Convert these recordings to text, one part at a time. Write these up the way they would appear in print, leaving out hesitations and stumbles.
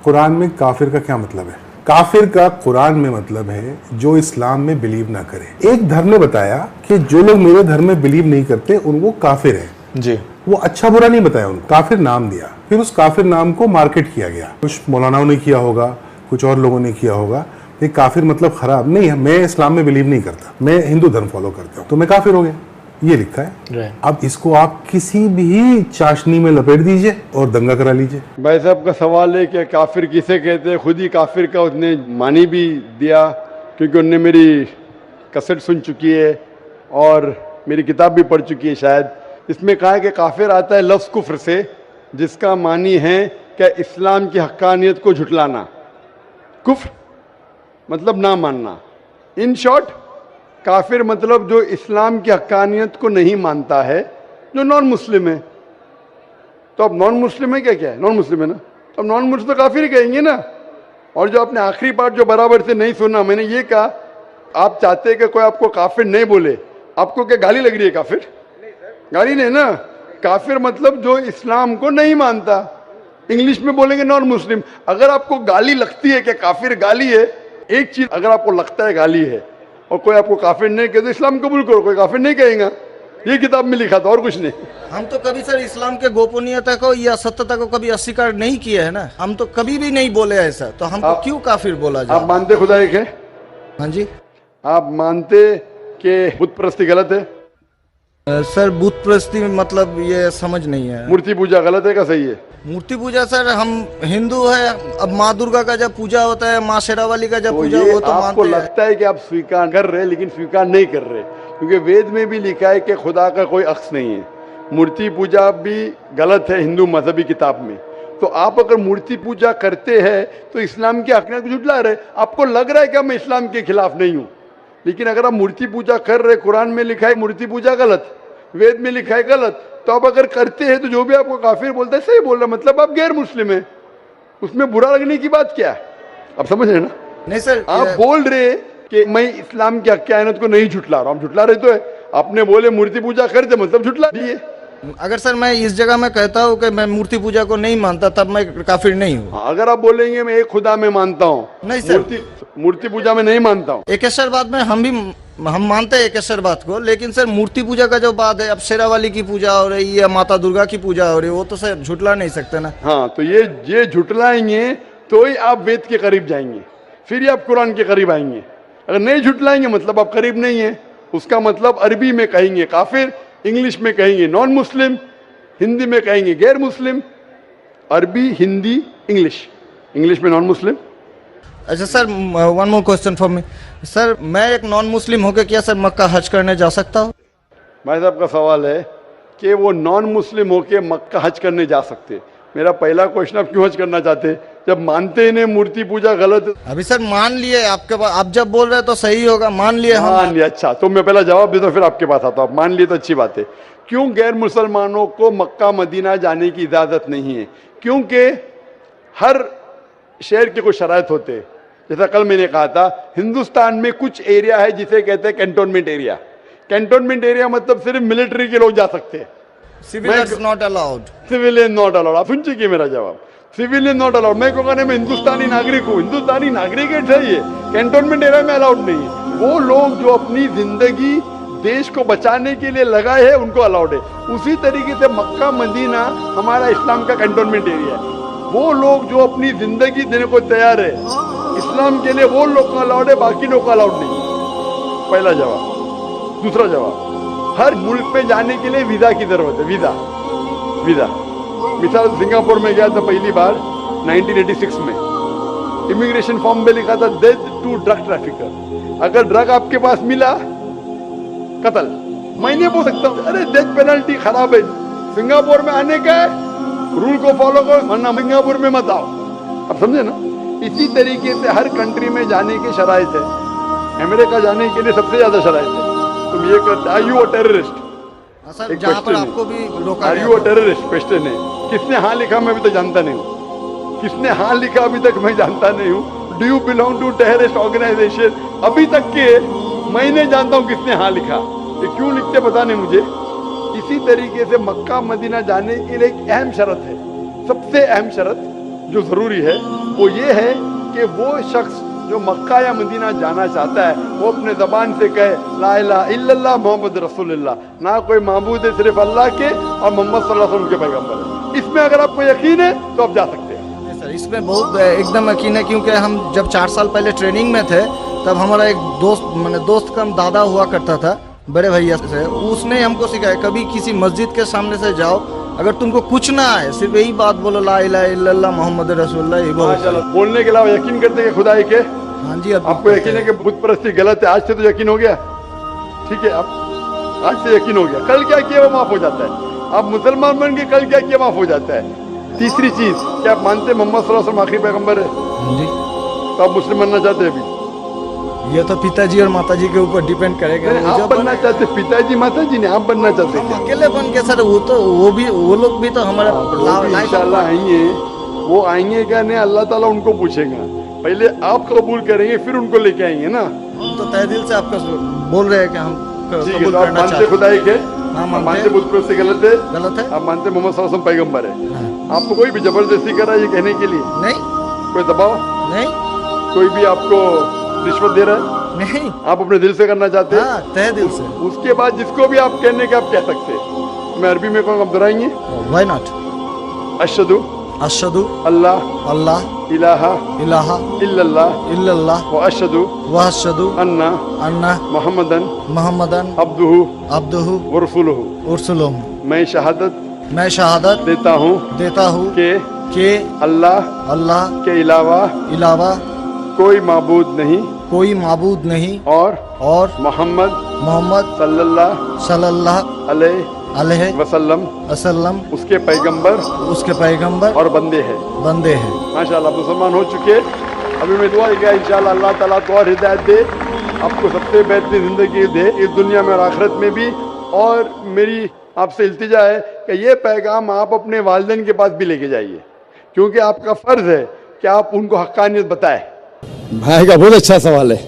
कुरान में काफिर का क्या मतलब है? काफिर का कुरान में मतलब है जो इस्लाम में बिलीव ना करे। एक धर्म ने बताया कि जो लोग मेरे धर्म में बिलीव नहीं करते उनको काफिर है जी। वो अच्छा बुरा नहीं बताया, उनको काफिर नाम दिया। फिर उस काफिर नाम को मार्केट किया गया, कुछ मौलानाओं ने किया होगा, कुछ और लोगों ने किया होगा। ये काफिर मतलब खराब नहीं है, मैं इस्लाम में बिलीव नहीं करता, मैं हिंदू धर्म फॉलो करता हूँ तो मैं काफिर हो गया, ये लिखा है। अब इसको आप किसी भी चाशनी में लपेट दीजिए और दंगा करा लीजिए। भाई साहब का सवाल है कि काफिर किसे कहते हैं। खुद ही काफिर का उसने मानी भी दिया, क्योंकि उनने मेरी कसट सुन चुकी है और मेरी किताब भी पढ़ चुकी है शायद। इसमें कहा है कि काफिर आता है लफ्ज़ कुफ्र से, जिसका मानी है कि इस्लाम की हक्कानियत को झुटलाना। कुफ्र मतलब ना मानना। इन शॉर्ट काफिर मतलब जो इस्लाम की हक्कानियत को नहीं मानता है, जो नॉन मुस्लिम है। तो अब नॉन मुस्लिम है क्या है? नॉन मुस्लिम है ना, तो अब नॉन मुस्लिम तो काफिर ही कहेंगे ना। और जो आपने आखिरी पार्ट जो बराबर से नहीं सुना, मैंने ये कहा आप चाहते हैं कि कोई आपको काफिर नहीं बोले, आपको क्या गाली लग रही है? काफिर गाली नहीं ना। काफिर मतलब जो इस्लाम को नहीं मानता। इंग्लिश में बोलेंगे नॉन मुस्लिम। अगर आपको गाली लगती है कि काफिर गाली है, एक चीज अगर आपको लगता है गाली है और कोई आपको काफिर नहीं कहे तो इस्लाम कबूल करो, कोई काफिर नहीं कहेगा। ये किताब में लिखा था और कुछ नहीं। हम तो कभी सर इस्लाम के गोपनीयता को या सत्यता को कभी अस्वीकार नहीं किया है ना, हम तो कभी भी नहीं बोले ऐसा, तो हमको क्यों काफिर बोला जाए? आप मानते खुदा एक है? हाँ जी। आप मानते कि बुत परस्ती गलत है? सर बुत परस्ती मतलब ये समझ नहीं है। मूर्ति पूजा गलत है का सही है? मूर्ति पूजा सर हम हिंदू है, अब माँ दुर्गा का जब पूजा होता है, माँ शेरावाली का जब तो पूजा ये हो तो आपको मानते हैं। लगता है कि आप स्वीकार कर रहे हैं, लेकिन स्वीकार नहीं कर रहे, क्योंकि वेद में भी लिखा है कि खुदा का कोई अक्स नहीं है। मूर्ति पूजा भी गलत है हिंदू मजहबी किताब में। तो आप अगर मूर्ति पूजा करते हैं तो इस्लाम की हकीकत को झुठला रहे। आपको लग रहा है कि मैं इस्लाम के खिलाफ नहीं हूँ, लेकिन अगर आप मूर्ति पूजा कर रहे, कुरान में लिखा है मूर्ति पूजा गलत, वेद में लिखा है गलत, तो आप अगर करते हैं तो जो भी आपको काफिर बोलता है सही बोल रहा, मतलब आप गैर मुस्लिम है। उसमें बुरा लगने की बात क्या है? आप समझ रहे हैं ना? नहीं सर, आप बोल रहे कि मैं इस्लाम की हक्कानियत को नहीं झुटला रहा हूं। झुटला रहे तो है। आपने बोले मूर्ति पूजा करते मतलब झुटला दिए। अगर सर मैं इस जगह में कहता हूँ कि मैं मूर्ति पूजा को नहीं मानता, तब मैं काफिर नहीं हूँ। अगर आप बोलेंगे मैं एक खुदा में मानता हूँ, नहीं सर, मूर्ति पूजा में नहीं मानता हूँ। एकेश्वरवाद में हम मानते हैं एकेश्वरवाद को, लेकिन सर मूर्ति पूजा का जो बात है, अब शेरावाली की पूजा हो रही है, माता दुर्गा की पूजा हो रही है, वो तो सर झुटला नहीं सकते ना। हाँ, तो ये झुटलाएंगे तो ही आप वेद के करीब जाएंगे, फिर ही आप कुरान के करीब आएंगे। अगर नहीं झुटलाएंगे मतलब आप करीब नहीं है। उसका मतलब अरबी में कहेंगे काफिर, इंग्लिश में कहेंगे नॉन मुस्लिम, हिंदी में कहेंगे गैर मुस्लिम। अरबी, हिंदी, इंग्लिश में नॉन मुस्लिम। अच्छा sir, one more question for me sir, मैं एक नॉन मुस्लिम होकर क्या सर मक्का हज करने जा सकता हूँ? भाई साहब का सवाल है कि वो नॉन मुस्लिम होके मक्का हज करने जा सकते। मेरा पहला क्वेश्चन, आप क्यों हज करना चाहते जब मानते ही नहीं मूर्ति पूजा गलत? अभी सर मान लिए आपके पास, आप जब बोल रहे हैं तो सही होगा, मान लिए हम। मान लिया, अच्छा। तो मैं पहला जवाब देता हूँ फिर आपके पास आता हूँ। मान लिए तो अच्छी बात है। क्यों गैर मुसलमानों को मक्का मदीना जाने की इजाजत नहीं है? क्योंकि हर शहर के कुछ शराइत होते हैं। जैसा कल मैंने कहा था, हिंदुस्तान में कुछ एरिया है जिसे कहते हैं कैंटोनमेंट एरिया। कैंटोनमेंट एरिया मतलब सिर्फ मिलिट्री के लोग जा सकते हैं, civilians not allowed. Civilian not allowed. आप सुन चुके मेरा जवाब, सिविलियन नॉट अलाउड। मैं कहूँगा मैं हिंदुस्तानी नागरिक हूँ, हिंदुस्तानी नागरिक है सही है, कैंटोनमेंट एरिया में अलाउड नहीं है। वो लोग जो अपनी जिंदगी देश को बचाने के लिए लगाए हैं उनको अलाउड है। उसी तरीके से मक्का मदीना हमारा इस्लाम का कैंटोनमेंट एरिया है। वो लोग जो अपनी जिंदगी देने को तैयार है इस्लाम के लिए, वो लोग को अलाउड है, बाकी लोग को अलाउड नहीं। पहला जवाब। दूसरा जवाब, हर मुल्क में जाने के लिए वीजा की जरूरत है। वीजा। मिसाल सिंगापुर में गया था पहली बार 1986 में, इमिग्रेशन फॉर्म में लिखा था डेथ टू ड्रग ट्रैफिकर। अगर ड्रग आपके पास मिला, कत्ल। मैं नहीं बोल सकता अरे डेथ पेनल्टी खराब है। सिंगापुर में आने का रूल को फॉलो करो, वरना सिंगापुर में मत आओ। आप समझे ना? इसी तरीके से हर कंट्री में जाने की शराइत है। अमेरिका जाने के लिए सबसे ज्यादा शराइत है। तुम ये करते, are you a terrorist? Sir जहाँ पर आपको भी रोका, are you a terrorist? Question है। किसने हाँ लिखा मैं अभी तक जानता नहीं हूँ। किसने हाँ लिखा अभी तक मैं जानता नहीं हूँ। Do you belong to terrorist organization? अभी तक के मैं नहीं जानता हूँ किसने हाँ लिखा। ये क्यों लिखते पता नहीं मुझे। इसी तरीके से मक्का मदीना जाने के लिए एक अहम शर्त है, सबसे अहम शर्त जो जरूरी है वो ये है कि वो शख्स जो मक्का या मदीना जाना चाहता है वो अपने जबान से कहे ला इलाहा इल्लल्लाह मोहम्मद रसूलुल्लाह, ना कोई माबूद है सिर्फ अल्लाह के और मोहम्मद सल्लल्लाहु अलैहि वसल्लम के पैगंबर है। इसमें अगर आपको यकीन है तो आप जा सकते हैं। नहीं सर, इसमें बहुत एकदम यकीन है, क्योंकि हम जब 4 साल पहले ट्रेनिंग में थे तब हमारा एक दोस्त का दादा हुआ करता था, बड़े भैया से, उसने हमको सिखाया कभी किसी मस्जिद के सामने से जाओ, अगर तुमको कुछ ना आए सिर्फ यही बात बोलो ला इलाहा इल्लल्लाह मोहम्मद रसूलुल्लाह, ये बोलो। माशाल्लाह, बोलने के अलावा यकीन करते हैं खुदाई के। हाँ जी, अब आपको यकीन है कि बुत परस्ती गलत है, आज से तो यकीन हो गया, ठीक है, अब आज से यकीन हो गया, कल क्या किया वो माफ हो जाता है। आप मुसलमान बन के कल क्या किया माफ हो जाता है। तीसरी चीज, क्या आप मानते मोहम्मद सल्लल्लाहु अलैहि वसल्लम आखिरी पैगंबर है? हाँ जी, तो आप मुस्लिम बनना चाहते हैं? अभी ये तो पिताजी और माताजी के ऊपर डिपेंड करेगा। नहीं, आप बनना चाहते, पिताजी माताजी ने, आप बनना चाहते हम हैं? अकेले बन के सर, वो लोग भी तो हमारा लाइफ इंशाल्लाह आएंगे, वो आएंगे क्या नहीं अल्लाह ताला उनको पूछेगा, पहले आप कबूल करेंगे फिर उनको लेके आएंगे ना। हम तो तहे दिल से आपका बोल रहे हैं कि हम ठीक है, कबूल तो आप करना मानते चाहते हैं। खुदाई के? हाँ, आप मानते मानते हैं। बुत परस्ती गलत है? गलत है? आप मानते मोहम्मद सल्लल्लाहु अलैहि वसल्लम पैगंबर है? हाँ। आपको कोई भी जबरदस्ती करा ये कहने के लिए? नहीं कोई दबाव? नहीं कोई भी आपको रिश्वत दे रहा है? नहीं, आप अपने दिल से करना चाहते हैं? हाँ, तहे दिल से। उसके बाद जिसको भी आप कहने के आप कह सकते हैं। मैं अरबी में कहूँगा, आप दोहराएंगे? Why not? अशहदु अशहदु अल्लाह अल्लाह इलाहा इलाहा इल्लल्लाह इल्लल्लाह व अशहदु व अशहदु अन्ना अन्ना मुहम्मदन मुहम्मदन अब्दुहु अब्दुहु व रसूलुहु। उरसुलुहु। मैं शहादत मैं शहादत देता हूँ देता हूँ कि कि अल्लाह अल्लाह के अलावा अलावा कोई माबूद नहीं कोई माबूद नहीं और मोहम्मद मोहम्मद सल्लल्लाहु अलैहि वसल्लम वसल्लम उसके पैगंबर उसके पैगंबर और बंदे हैं। बंदे हैं। माशाल्लाह, मुसलमान हो चुके। अभी मैं दुआ किया इंशाल्लाह अल्लाह ताला को और हिदायत दे, आपको सबसे बेहतरीन जिंदगी दे इस दुनिया में और आखिरत में भी। और मेरी आपसे इल्तिजा है कि ये पैगाम आप अपने वालिदैन के पास भी लेके जाइए, क्योंकि आपका फर्ज है कि आप उनको हक्कानियत बताएं। भाई का बहुत अच्छा सवाल है।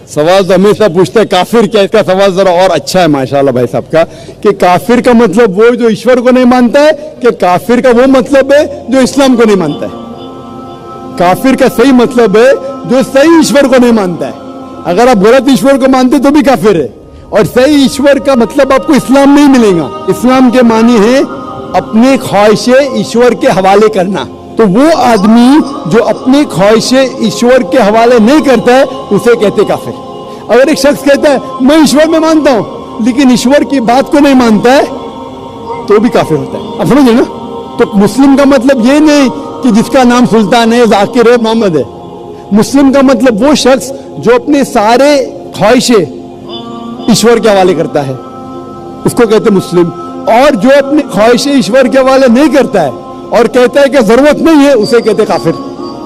सवाल तो हमेशा पूछते हैं काफिर क्या, इसका सवाल जरा और अच्छा है माशाल्लाह भाई साहब का, कि काफिर का मतलब वो जो ईश्वर को नहीं मानता है, कि काफिर का वो मतलब है जो इस्लाम को नहीं मानता है। काफिर का सही मतलब है जो सही ईश्वर को नहीं मानता है। अगर आप गलत ईश्वर को मानते तो भी काफिर है। और सही ईश्वर का मतलब आपको इस्लाम में ही मिलेगा। इस्लाम के मानी है अपनी ख्वाहिशें ईश्वर के हवाले करना। तो वो आदमी जो अपनी ख्वाहिशें ईश्वर के हवाले नहीं करता है उसे कहते काफिर। अगर एक शख्स कहता है मैं ईश्वर में मानता हूं लेकिन ईश्वर की बात को नहीं मानता है तो भी काफिर होता है। आप समझे ना? तो मुस्लिम का मतलब ये नहीं कि जिसका नाम सुल्तान है, जाकिर है, मोहम्मद है। मुस्लिम का मतलब वो शख्स जो अपने सारे ख्वाहिशें ईश्वर के हवाले करता है, उसको कहते मुस्लिम। और जो अपनी ख्वाहिशें ईश्वर के हवाले नहीं करता है और कहता है कि जरूरत नहीं है, उसे कहते काफिर।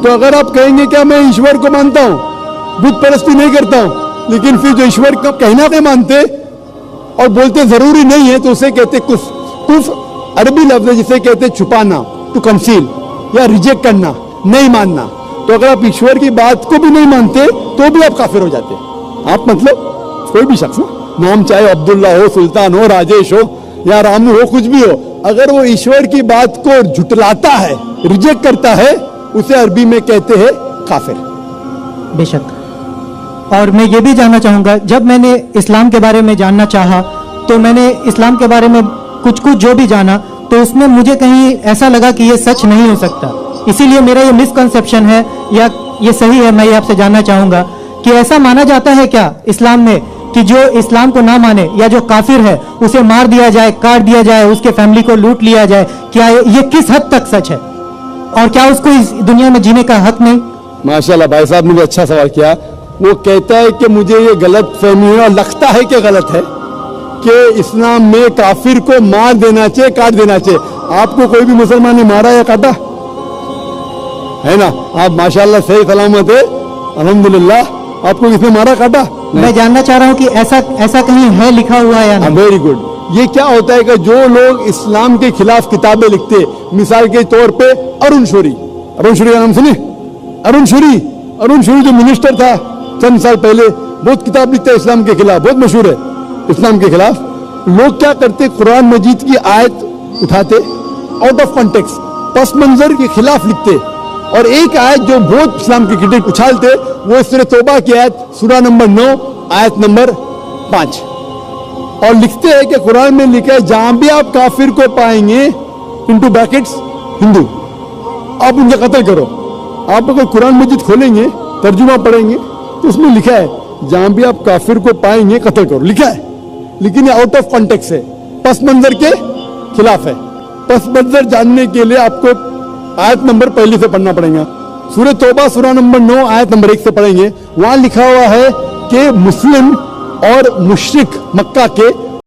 तो अगर आप कहेंगे क्या मैं ईश्वर को मानता हूं, बुत परस्ती नहीं करता हूं, लेकिन फिर जो ईश्वर का कहना नहीं मानते और बोलते जरूरी नहीं है, तो उसे कहते कुफ। कुफ अरबी लफ्ज है जिसे कहते छुपाना, टू कंसील या रिजेक्ट करना, नहीं मानना। तो अगर आप ईश्वर की बात को भी नहीं मानते तो भी आप काफिर हो जाते। आप मतलब कोई भी शख्स ना, नाम चाहे अब्दुल्ला हो, सुल्तान हो, राजेश हो या रामू हो, कुछ भी हो, अगर वो ईश्वर की बात को झुटलाता है, रिजेक्ट करता है, उसे अरबी में कहते हैं काफिर। बेशक। और मैं ये भी जानना चाहूँगा, जब मैंने इस्लाम के बारे में जानना चाहा तो मैंने इस्लाम के बारे में कुछ जो भी जाना तो उसमें मुझे कहीं ऐसा लगा कि ये सच नहीं हो सकता। इसीलिए मेरा ये मिसकंसेप्शन है या ये सही है, मैं ये आपसे जानना चाहूँगा कि ऐसा माना जाता है क्या इस्लाम में कि जो इस्लाम को ना माने या जो काफिर है उसे मार दिया जाए, काट दिया जाए, उसके फैमिली को लूट लिया जाए? क्या ये किस हद तक सच है और क्या उसको इस दुनिया में जीने का हक नहीं? माशाल्लाह भाई साहब ने भी अच्छा सवाल किया। वो कहता है कि मुझे ये गलत फहमी है और लगता है कि गलत है कि इस्लाम में काफिर को मार देना चाहिए, काट देना चाहिए। आपको कोई भी मुसलमान ने मारा या काटा है ना? आप माशाल्लाह सही सलामत है, अल्हम्दुलिल्लाह। आपको किसने मारा, काटा? मैं जानना चाह रहा हूँ कि ऐसा कहीं है लिखा हुआ है या नहीं? Very good. ये क्या होता है कि जो लोग इस्लाम के खिलाफ किताबें लिखते, मिसाल के तौर पे अरुण शूरी का नाम सुने? अरुण शूरी जो मिनिस्टर था चंद साल पहले, बहुत किताब लिखता है इस्लाम के खिलाफ, बहुत मशहूर है इस्लाम के खिलाफ। लोग क्या करते, कुरान मजीद की आयत उठाते, आउट ऑफ कॉन्टेक्स्ट, पस मंजर के खिलाफ लिखते और एक आयत जो बहुत इस्लाम के क्रिटिक उछालते, वो सूरह तौबा की आयत, सूरा नंबर 9 आयत नंबर 5, और लिखते हैं कि कुरान में लिखा है जहां भी आप काफिर को पाएंगे, इनटू ब्रैकेट्स हिंदू, आप उनका कत्ल करो। आप अगर कुरान मजीद खोलेंगे, तर्जुमा पढ़ेंगे, तो उसमें लिखा है जहां भी आप काफिर को पाएंगे कत्ल करो, लिखा है। लेकिन ये आउट ऑफ कॉन्टेक्स्ट है, पस मंजर के खिलाफ है। पस मंजर जानने के लिए आपको आयत नंबर पहले से पढ़ना पड़ेगा। सूरह तौबा सूरा नंबर 9 आयत नंबर 1 से पढ़ेंगे। वहां लिखा हुआ है कि मुस्लिम और मुशरिक मक्का के